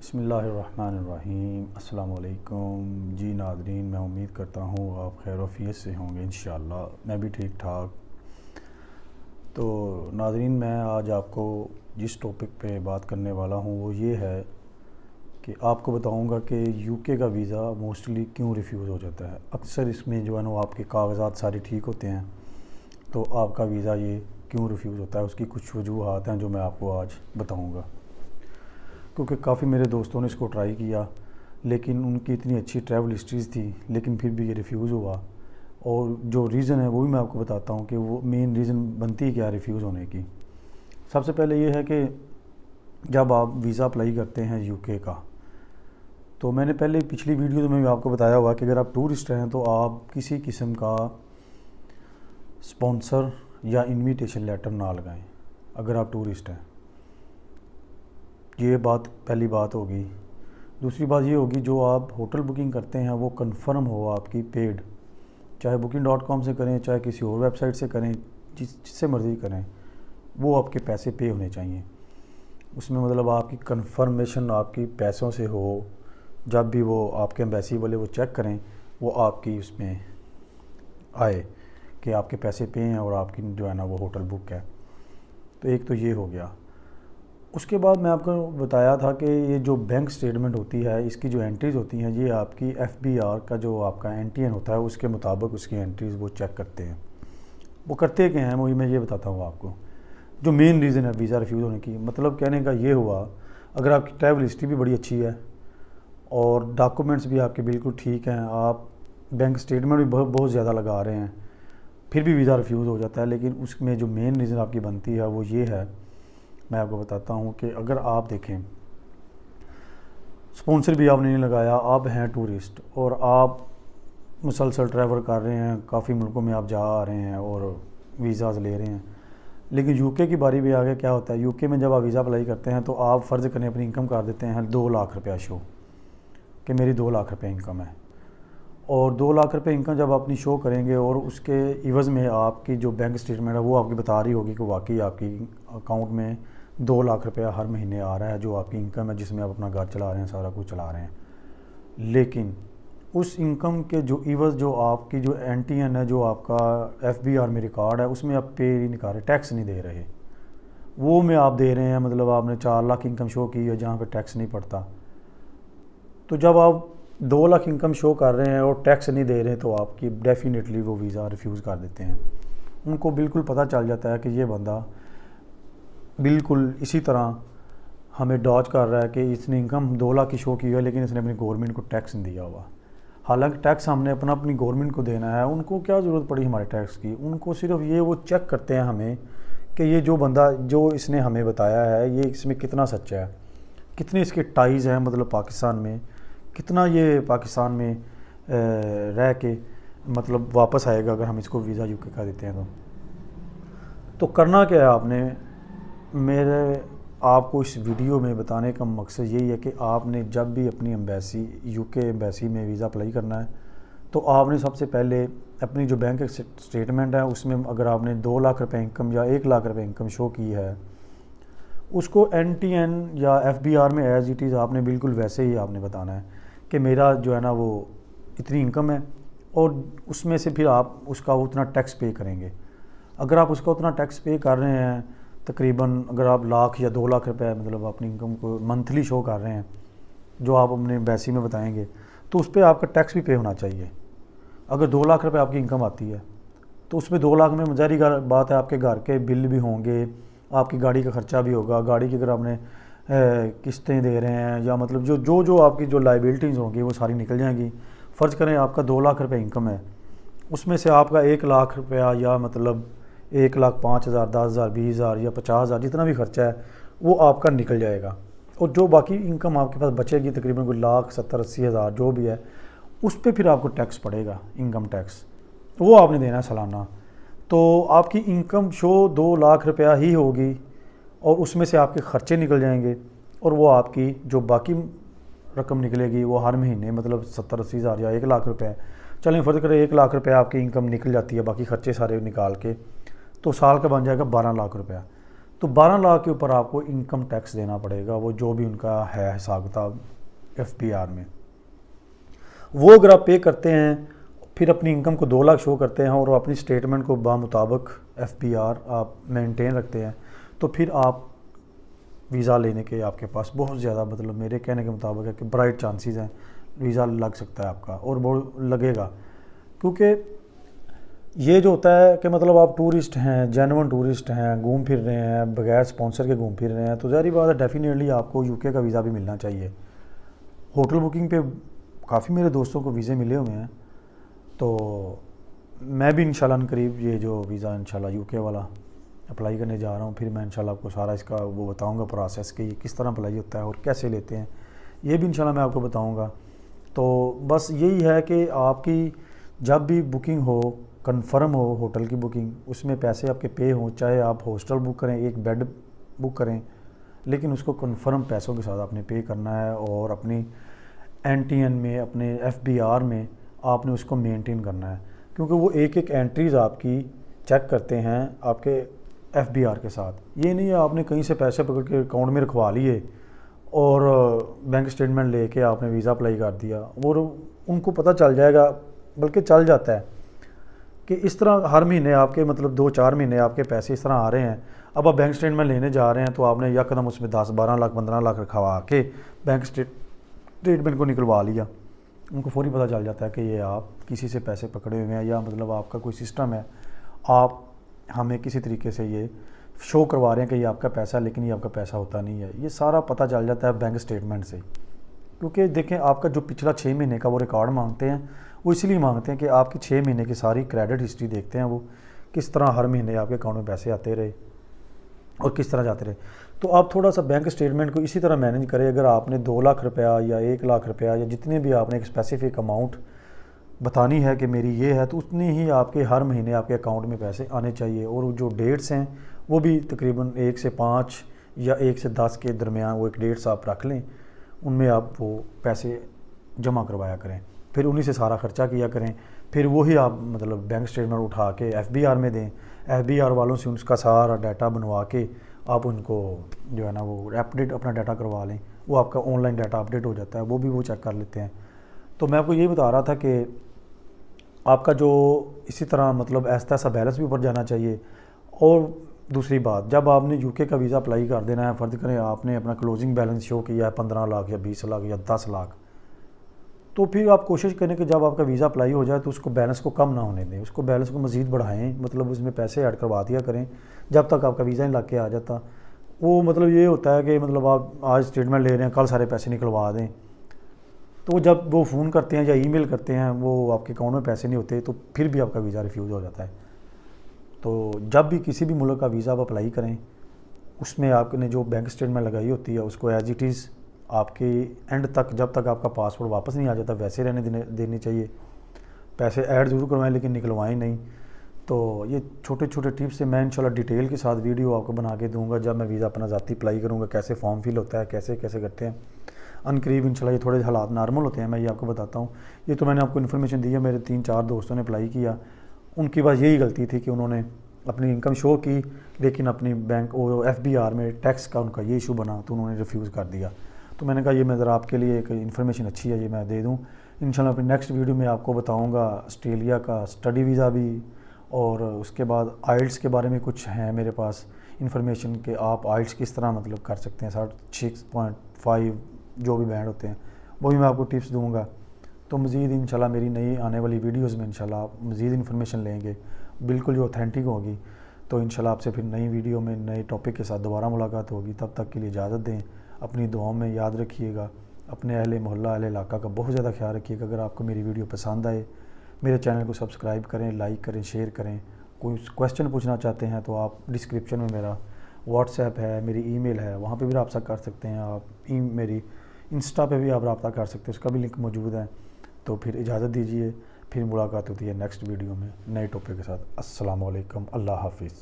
बिस्मिल्लाहिर्रहमानिर्रहीम। अस्सलाम वालेकुम जी नाज़रीन, मैं उम्मीद करता हूँ आप खैर वफ़ियत से होंगे। इंशाअल्लाह मैं भी ठीक ठाक। तो नाज़रीन, मैं आज आपको जिस टॉपिक पे बात करने वाला हूँ वो ये है कि आपको बताऊँगा कि यूके का वीज़ा मोस्टली क्यों रिफ्यूज़ हो जाता है। अक्सर इसमें जो है ना आपके कागज़ात सारे ठीक होते हैं, तो आपका वीज़ा ये क्यों रिफ्यूज़ होता है, उसकी कुछ वजूहात हैं जो मैं आपको आज बताऊँगा। क्योंकि काफ़ी मेरे दोस्तों ने इसको ट्राई किया, लेकिन उनकी इतनी अच्छी ट्रैवल हिस्ट्रीज़ थी, लेकिन फिर भी ये रिफ्यूज़ हुआ। और जो रीज़न है वो भी मैं आपको बताता हूँ कि वो मेन रीज़न बनती है क्या रिफ्यूज़ होने की। सबसे पहले ये है कि जब आप वीज़ा अप्लाई करते हैं यूके का, तो मैंने पहले पिछली वीडियो में भी आपको बताया हुआ कि अगर आप टूरिस्ट हैं तो आप किसी किस्म का स्पॉन्सर या इन्विटेशन लेटर ना लगाएं अगर आप टूरिस्ट हैं। ये बात पहली बात होगी। दूसरी बात ये होगी, जो आप होटल बुकिंग करते हैं वो कंफर्म हो आपकी पेड, चाहे booking.com से करें चाहे किसी और वेबसाइट से करें, जिससे मर्ज़ी करें, वो आपके पैसे पे होने चाहिए। उसमें मतलब आपकी कंफर्मेशन आपकी पैसों से हो। जब भी वो आपके एम्बेसी वाले वो चेक करें, वो आपकी उसमें आए कि आपके पैसे पे हैं और आपकी जो है ना वो होटल बुक है। तो एक तो ये हो गया। उसके बाद मैं आपको बताया था कि ये जो बैंक स्टेटमेंट होती है, इसकी जो एंट्रीज़ होती हैं, ये आपकी एफबीआर का जो आपका एनटीएन होता है उसके मुताबिक उसकी एंट्रीज़ वो चेक करते हैं। वो करते क्या हैं वही मैं ये बताता हूँ आपको। जो मेन रीज़न है वीज़ा रिफ्यूज़ होने की, मतलब कहने का ये हुआ, अगर आपकी ट्रैवल हिस्ट्री भी बड़ी अच्छी है और डॉक्यूमेंट्स भी आपके बिल्कुल ठीक हैं, आप बैंक स्टेटमेंट भी बहुत ज़्यादा लगा रहे हैं, फिर भी वीज़ा रिफ्यूज़ हो जाता है। लेकिन उसमें जो मेन रीज़न आपकी बनती है वो ये है, मैं आपको बताता हूँ कि अगर आप देखें स्पॉन्सर भी आपने नहीं लगाया, आप हैं टूरिस्ट और आप मुसलसल ट्रैवल कर रहे हैं, काफ़ी मुल्कों में आप जा आ रहे हैं और वीज़ाज़ ले रहे हैं, लेकिन यूके की बारी भी आगे क्या होता है, यूके में जब आप वीज़ा अप्लाई करते हैं तो आप फ़र्ज़ करें अपनी इनकम कर देते हैं 2 लाख रुपया शो कि मेरी 2 लाख रुपये इनकम है। और 2 लाख रुपये इनकम जब अपनी शो करेंगे और उसके इवज़ में आपकी जो बैंक स्टेटमेंट है वो आपकी बता रही होगी कि वाकई आपकी अकाउंट में 2 लाख रुपया हर महीने आ रहा है, जो आपकी इनकम है, जिसमें आप अपना घर चला रहे हैं, सारा कुछ चला रहे हैं। लेकिन उस इनकम के जो इवज़ जो आपकी जो एनटीएन है, जो आपका एफबीआर में रिकॉर्ड है, उसमें आप पे नहीं कर रहे, टैक्स नहीं दे रहे। वो में आप दे रहे हैं, मतलब आपने 4 लाख इनकम शो की है जहाँ पे टैक्स नहीं पड़ता। तो जब आप 2 लाख इनकम शो कर रहे हैं और टैक्स नहीं दे रहे, तो आपकी डेफिनेटली वो वीज़ा रिफ्यूज़ कर देते हैं। उनको बिल्कुल पता चल जाता है कि ये बंदा बिल्कुल इसी तरह हमें डॉज कर रहा है कि इसने इनकम 2 लाख की शो की है, लेकिन इसने अपनी गवर्नमेंट को टैक्स नहीं दिया हुआ। हालांकि टैक्स हमने अपनी गवर्नमेंट को देना है, उनको क्या ज़रूरत पड़ी हमारे टैक्स की। उनको सिर्फ ये वो चेक करते हैं हमें कि ये जो बंदा जो इसने हमें बताया है ये इसमें कितना सच्चा है, कितने इसके टाइज़ हैं, मतलब पाकिस्तान में कितना ये पाकिस्तान में रह के मतलब वापस आएगा अगर हम इसको वीज़ा यूके का देते हैं। तो करना क्या है आपने, मेरे आपको इस वीडियो में बताने का मकसद यही है कि आपने जब भी अपनी एम्बेसी यूके एम्बेसी में वीज़ा अप्लाई करना है, तो आपने सबसे पहले अपनी जो बैंक स्टेटमेंट है उसमें अगर आपने 2 लाख रुपये इनकम या 1 लाख रुपये इनकम शो की है, उसको एनटीएन या एफबीआर में एज इट इज़ आपने बिल्कुल वैसे ही आपने बताना है कि मेरा जो है ना वो इतनी इनकम है, और उसमें से फिर आप उसका उतना टैक्स पे करेंगे। अगर आप उसका उतना टैक्स पे कर रहे हैं, तकरीबन अगर आप लाख या 2 लाख रुपए मतलब अपनी इनकम को मंथली शो कर रहे हैं जो आप अपने एम्बेसी में बताएंगे, तो उस पर आपका टैक्स भी पे होना चाहिए। अगर 2 लाख रुपए आपकी इनकम आती है तो उसमें 2 लाख में ज़ाहिर बात है आपके घर के बिल भी होंगे, आपकी गाड़ी का ख़र्चा भी होगा, गाड़ी की अगर आपने किस्तें दे रहे हैं या मतलब जो आपकी जो लाइबिलिटीज़ होंगी वो सारी निकल जाएंगी। फ़र्ज़ करें आपका 2 लाख रुपये इनकम है, उसमें से आपका 1 लाख रुपया या मतलब 1,05,000, 10,000, 20,000 या 50,000 जितना भी खर्चा है वो आपका निकल जाएगा। और जो बाकी इनकम आपके पास बचेगी तकरीबन कोई 1,70,000-80,000 जो भी है, उस पर फिर आपको टैक्स पड़ेगा, इनकम टैक्स, वो आपने देना है सालाना। तो आपकी इनकम शो 2 लाख रुपया ही होगी और उसमें से आपके ख़र्चे निकल जाएंगे, और वो आपकी जो बाकी रकम निकलेगी वो हर महीने मतलब 70-80,000 या 1 लाख रुपये, चलें फ़र्ज़ करें 1 लाख रुपये आपकी इनकम निकल जाती है बाकी ख़र्चे सारे निकाल के, तो साल का बन जाएगा 12 लाख रुपया। तो 12 लाख के ऊपर आपको इनकम टैक्स देना पड़ेगा, वो जो भी उनका है हिसाब किताब FBR में। वो अगर आप पे करते हैं, फिर अपनी इनकम को 2 लाख शो करते हैं और अपनी स्टेटमेंट को बामुताबिक FBR आप मेंटेन रखते हैं, तो फिर आप वीज़ा लेने के आपके पास बहुत ज़्यादा, मतलब मेरे कहने के मुताबिक है कि ब्राइट चांसेस हैं, वीज़ा लग सकता है आपका, और वो लगेगा। क्योंकि ये जो होता है कि मतलब आप टूरिस्ट हैं, जेन्युइन टूरिस्ट हैं, घूम फिर रहे हैं, बगैर स्पॉन्सर के घूम फिर रहे हैं, तो ज़ाहिर बात है डेफिनेटली आपको UK का वीज़ा भी मिलना चाहिए। होटल बुकिंग पे काफ़ी मेरे दोस्तों को वीज़े मिले हुए हैं, तो मैं भी इंशाल्लाह करीब ये जो वीज़ा इंशाल्लाह UK वाला अप्लाई करने जा रहा हूँ। फिर मैं इंशाल्लाह आपको सारा इसका वो बताऊँगा प्रोसेस कि ये किस तरह अप्लाई होता है और कैसे लेते हैं, ये भी इंशाल्लाह मैं आपको बताऊँगा। तो बस यही है कि आपकी जब भी बुकिंग हो, कंफर्म हो होटल की बुकिंग, उसमें पैसे आपके पे हों, चाहे आप हॉस्टल बुक करें, एक बेड बुक करें, लेकिन उसको कंफर्म पैसों के साथ आपने पे करना है और अपनी NTN में, अपने FBR में आपने उसको मेंटेन करना है। क्योंकि वो एक एक एंट्रीज़ आपकी चेक करते हैं आपके FBR के साथ। ये नहीं है आपने कहीं से पैसे पकड़ के अकाउंट में रखवा लिए और बैंक स्टेटमेंट लेके आपने वीज़ा अप्लाई कर दिया, और उनको पता चल जाएगा, बल्कि चल जाता है कि इस तरह हर महीने आपके मतलब 2-4 महीने आपके पैसे इस तरह आ रहे हैं। अब आप बैंक स्टेटमेंट लेने जा रहे हैं तो आपने यकदम उसमें 10-12 लाख 15 लाख रखवा के बैंक स्टेटमेंट को निकलवा लिया, उनको फौरी पता चल जाता है कि ये आप किसी से पैसे पकड़े हुए हैं, या मतलब आपका कोई सिस्टम है, आप हमें किसी तरीके से ये शो करवा रहे हैं कि ये आपका पैसा है, लेकिन ये आपका पैसा होता नहीं है। ये सारा पता चल जाता है बैंक स्टेटमेंट से। क्योंकि देखें, आपका जो पिछला 6 महीने का वो रिकॉर्ड मांगते हैं, वो इसलिए मांगते हैं कि आपकी 6 महीने की सारी क्रेडिट हिस्ट्री देखते हैं, वो किस तरह हर महीने आपके अकाउंट में पैसे आते रहे और किस तरह जाते रहे। तो आप थोड़ा सा बैंक स्टेटमेंट को इसी तरह मैनेज करें। अगर आपने 2 लाख रुपया या 1 लाख रुपया या जितने भी आपने एक स्पेसिफिक अमाउंट बतानी है कि मेरी ये है, तो उतनी ही आपके हर महीने आपके अकाउंट में पैसे आने चाहिए। और जो डेट्स हैं वो भी तकरीबन 1 से 5 या 1 से 10 के दरमियान वो एक डेट्स आप रख लें, उनमें आप वो पैसे जमा करवाया करें, फिर उन्हीं से सारा ख़र्चा किया करें। फिर वही आप मतलब बैंक स्टेटमेंट उठा के FBR में दें, FBR वालों से उसका सारा डाटा बनवा के आप उनको जो है ना वो अपडेट अपना डाटा करवा लें, वो आपका ऑनलाइन डाटा अपडेट हो जाता है, वो भी वो चेक कर लेते हैं। तो मैं आपको यही बता रहा था कि आपका जो इसी तरह मतलब ऐसा बैलेंस भी ऊपर जाना चाहिए। और दूसरी बात, जब आपने UK का वीज़ा अप्लाई कर देना है, फ़र्ज़ करें आपने अपना क्लोजिंग बैलेंस शो किया है 15 लाख या 20 लाख या 10 लाख, तो फिर आप कोशिश करें कि जब आपका वीज़ा अप्लाई हो जाए तो उसको बैलेंस को कम ना होने दें, उसको बैलेंस को मज़ीद बढ़ाएं, मतलब उसमें पैसे ऐड करवा दिया करें जब तक आपका वीज़ा नहीं लग के आ जाता। वो मतलब ये होता है कि मतलब आप आज स्टेटमेंट ले रहे हैं, कल सारे पैसे निकलवा दें, तो जब वो फ़ोन करते हैं या ईमेल करते हैं, वो आपके अकाउंट में पैसे नहीं होते, तो फिर भी आपका वीज़ा रिफ्यूज़ हो जाता है। तो जब भी किसी भी मुल्क का वीज़ा आप अप्लाई करें, उसमें आपने जो बैंक स्टेटमेंट लगाई होती है उसको एज इट इज़ आपके एंड तक, जब तक आपका पासपोर्ट वापस नहीं आ जाता, वैसे रहने देनी चाहिए। पैसे ऐड ज़रूर करवाएं लेकिन निकलवाएं नहीं। तो ये छोटे छोटे टिप्स से मैं इंशाल्लाह डिटेल के साथ वीडियो आपको बना के दूंगा जब मैं वीज़ा अपना ज़ाती अप्लाई करूँगा, कैसे फॉर्म फिल होता है, कैसे कैसे करते हैं। अनकरीब इंशाल्लाह ये थोड़े हालात नॉर्मल होते हैं, मैं ये आपको बताता हूँ। ये तो मैंने आपको इन्फॉर्मेशन दी है, मेरे 3-4 दोस्तों ने अप्लाई किया, उनकी बस यही गलती थी कि उन्होंने अपनी इनकम शो की लेकिन अपनी बैंक और FBR में टैक्स का उनका ये इशू बना तो उन्होंने रिफ्यूज़ कर दिया। तो मैंने कहा ये मैं ज़रा आपके लिए एक इन्फॉर्मेशन अच्छी है, ये मैं दे दूँ। इंशाल्लाह अपनी नेक्स्ट वीडियो में आपको बताऊँगा ऑस्ट्रेलिया का स्टडी वीज़ा भी, और उसके बाद IELTS के बारे में कुछ है मेरे पास इन्फॉर्मेशन कि आप IELTS किस तरह मतलब कर सकते हैं, 6.5 जो भी बैंड होते हैं, वो भी मैं आपको टिप्स दूँगा। तो मज़ीद इंशाल्लाह मेरी नई आने वाली वीडियोज़ में इंशाल्लाह आप मज़ीद इन्फॉर्मेशन लेंगे, बिल्कुल जो ऑथेंटिक होगी। तो इंशाल्लाह आपसे फिर नई वीडियो में नए टॉपिक के साथ दोबारा मुलाकात होगी। तब तक के लिए इजाज़त दें, अपनी दुआओं में याद रखिएगा, अपने अहले मोहल्ला अहले इलाका का बहुत ज़्यादा ख्याल रखिएगा। अगर आपको मेरी वीडियो पसंद आए, मेरे चैनल को सब्सक्राइब करें, लाइक करें, शेयर करें। कोई क्वेश्चन पूछना चाहते हैं तो आप डिस्क्रिप्शन में मेरा व्हाट्सएप है, मेरी ईमेल है, वहाँ पे भी रब्ता कर सकते हैं। आप मेरी इंस्टा पे भी आप रब्ता कर सकते हैं, उसका भी लिंक मौजूद है। तो फिर इजाज़त दीजिए, फिर मुलाकात होती है नेक्स्ट वीडियो में नए टॉपिक के साथ। अस्सलाम वालेकुम, अल्लाह हाफिज़।